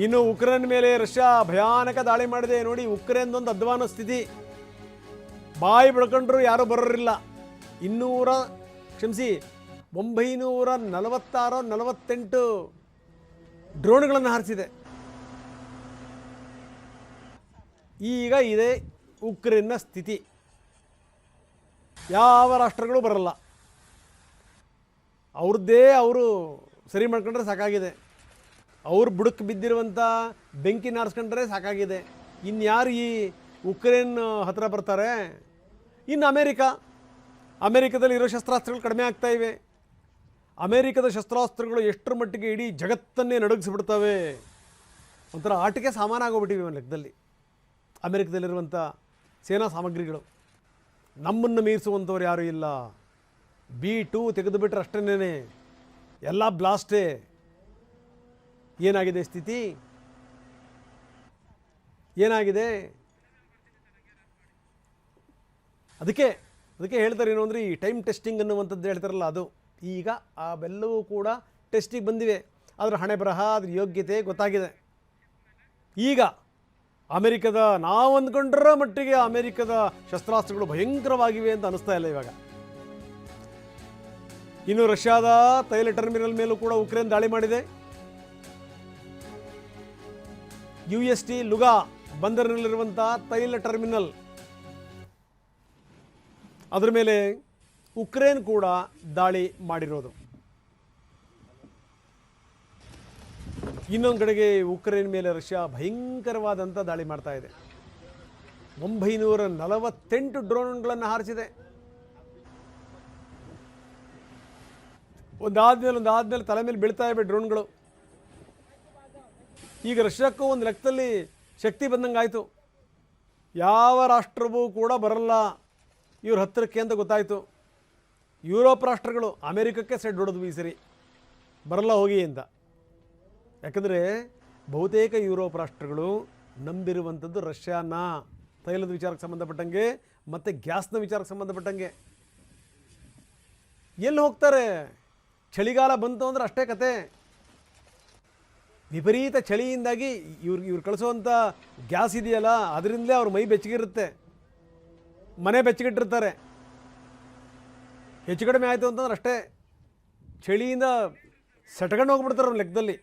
ಇನ್ನು ಉಕ್ರೇನ್ ಮೇಲೆ ರಷ್ಯಾ ಭಯಾನಕ ದಾಳಿ ಮಾಡಿದೆ ನೋಡಿ. ಉಕ್ರೇನ್ದೊಂದು ಅಧ್ವಾನ ಸ್ಥಿತಿ, ಬಾಯಿ ಬಿಡ್ಕೊಂಡ್ರು ಯಾರೂ ಬರೋರಿಲ್ಲ. 946-48 ಡ್ರೋನ್ಗಳನ್ನು ಹಾರಿಸಿದೆ. ಈಗ ಇದೆ ಉಕ್ರೇನ್ನ ಸ್ಥಿತಿ. ಯಾವ ರಾಷ್ಟ್ರಗಳು ಬರಲ್ಲ, ಅವ್ರದ್ದೇ ಅವರು ಸರಿ ಮಾಡ್ಕೊಂಡ್ರೆ ಸಾಕಾಗಿದೆ. ಅವ್ರು ಬುಡಕ್ಕೆ ಬಿದ್ದಿರುವಂಥ ಬೆಂಕಿ ನಾರಿಸ್ಕೊಂಡ್ರೆ ಸಾಕಾಗಿದೆ. ಇನ್ಯಾರು ಈ ಉಕ್ರೇನ್ ಹತ್ರ ಬರ್ತಾರೆ? ಇನ್ನು ಅಮೇರಿಕಾದಲ್ಲಿ ಇರೋ ಶಸ್ತ್ರಾಸ್ತ್ರಗಳು ಕಡಿಮೆ ಆಗ್ತಾ ಇವೆ. ಅಮೇರಿಕದ ಶಸ್ತ್ರಾಸ್ತ್ರಗಳು ಎಷ್ಟರ ಮಟ್ಟಿಗೆ ಇಡೀ ಜಗತ್ತನ್ನೇ ನಡುಗಿಸ್ಬಿಡ್ತವೆ. ಒಂಥರ ಆಟಿಕೆ ಸಾಮಾನಾಗೋಗ್ಬಿಟ್ಟಿವೆ ಒಂದು ಲೆಕ್ಕದಲ್ಲಿ ಅಮೇರಿಕದಲ್ಲಿರುವಂಥ ಸೇನಾ ಸಾಮಗ್ರಿಗಳು. ನಮ್ಮನ್ನು ಮೀರಿಸುವಂಥವ್ರು ಯಾರೂ ಇಲ್ಲ. B2 ತೆಗೆದುಬಿಟ್ರೆ ಅಷ್ಟೇನೇ, ಎಲ್ಲ ಬ್ಲಾಸ್ಟೇ. ಏನಾಗಿದೆ ಸ್ಥಿತಿ? ಏನಾಗಿದೆ? ಅದಕ್ಕೆ ಹೇಳ್ತಾರೆ ಏನು ಅಂದರೆ, ಈ ಟೈಮ್ ಟೆಸ್ಟಿಂಗ್ ಅನ್ನುವಂಥದ್ದು ಹೇಳ್ತಾರಲ್ಲ, ಅದು ಈಗ ಅವೆಲ್ಲವೂ ಕೂಡ ಟೆಸ್ಟಿಗೆ ಬಂದಿವೆ. ಅದರ ಹಣೆ ಬರಹ, ಅದ್ರ ಯೋಗ್ಯತೆ ಗೊತ್ತಾಗಿದೆ. ಈಗ ಅಮೆರಿಕದ ನಾವು ಅಂದ್ಕೊಂಡ್ರ ಮಟ್ಟಿಗೆ ಅಮೆರಿಕದ ಶಸ್ತ್ರಾಸ್ತ್ರಗಳು ಭಯಂಕರವಾಗಿವೆ ಅಂತ ಅನಿಸ್ತಾ ಇಲ್ಲ ಇವಾಗ. ಇನ್ನು ರಷ್ಯಾದ ತೈಲ ಟರ್ಮಿನಲ್ ಮೇಲೂ ಕೂಡ ಉಕ್ರೇನ್ ದಾಳಿ ಮಾಡಿದೆ. UST ಲುಗಾ ಬಂದರಿನಲ್ಲಿರುವಂಥ ತೈಲ ಟರ್ಮಿನಲ್, ಅದರ ಮೇಲೆ ಉಕ್ರೇನ್ ಕೂಡ ದಾಳಿ ಮಾಡಿರೋದು. ಇನ್ನೊಂದು ಕಡೆಗೆ ಉಕ್ರೇನ್ ಮೇಲೆ ರಷ್ಯಾ ಭಯಂಕರವಾದಂಥ ದಾಳಿ ಮಾಡ್ತಾ ಇದೆ. 948 ಡ್ರೋನ್ಗಳನ್ನು ಹಾರಿಸಿದೆ. ಒಂದಾದ್ಮೇಲೆ ತಲೆ ಮೇಲೆ ಬೀಳ್ತಾ ಇವೆ ಡ್ರೋನ್ಗಳು. ಈಗ ರಷ್ಯಾಕ್ಕೂ ಒಂದು ಲೆಕ್ಕದಲ್ಲಿ ಶಕ್ತಿ ಬಂದಂಗೆ ಆಯಿತು. ಯಾವ ರಾಷ್ಟ್ರವೂ ಕೂಡ ಬರಲ್ಲ ಇವ್ರ ಹತ್ತಿರಕ್ಕೆ ಅಂತ ಗೊತ್ತಾಯಿತು. ಯುರೋಪ್ ರಾಷ್ಟ್ರಗಳು ಅಮೇರಿಕಕ್ಕೆ ಸೆಡ್ ಹೊಡೆದ್ವು ಈ ಸರಿ, ಬರಲ್ಲ ಹೋಗಿ ಅಂತ. ಯಾಕಂದರೆ ಬಹುತೇಕ ಯುರೋಪ್ ರಾಷ್ಟ್ರಗಳು ನಂಬಿರುವಂಥದ್ದು ರಷ್ಯಾನ, ತೈಲದ ವಿಚಾರಕ್ಕೆ ಸಂಬಂಧಪಟ್ಟಂಗೆ ಮತ್ತು ಗ್ಯಾಸ್ನ ವಿಚಾರಕ್ಕೆ ಸಂಬಂಧಪಟ್ಟಂಗೆ. ಎಲ್ಲಿ ಹೋಗ್ತಾರೆ? ಚಳಿಗಾಲ ಬಂತು ಅಂದರೆ ಅಷ್ಟೇ ಕತೆ. ವಿಪರೀತ ಚಳಿಯಿಂದಾಗಿ ಇವ್ರು ಕಳಿಸೋವಂಥ ಗ್ಯಾಸ್ ಇದೆಯಲ್ಲ, ಅದರಿಂದಲೇ ಅವ್ರ ಮೈ ಬೆಚ್ಚಗಿರುತ್ತೆ, ಮನೆ ಬೆಚ್ಚಗಿಟ್ಟಿರ್ತಾರೆ. ಹೆಚ್ಚು ಕಡಿಮೆ ಆಯಿತು ಅಂತಂದ್ರೆ ಅಷ್ಟೇ ಚಳಿಯಿಂದ ಸೆಟ್ಕೊಂಡು ಹೋಗ್ಬಿಡ್ತಾರೆ ಅವ್ರ ಲೆಕ್ಕದಲ್ಲಿ.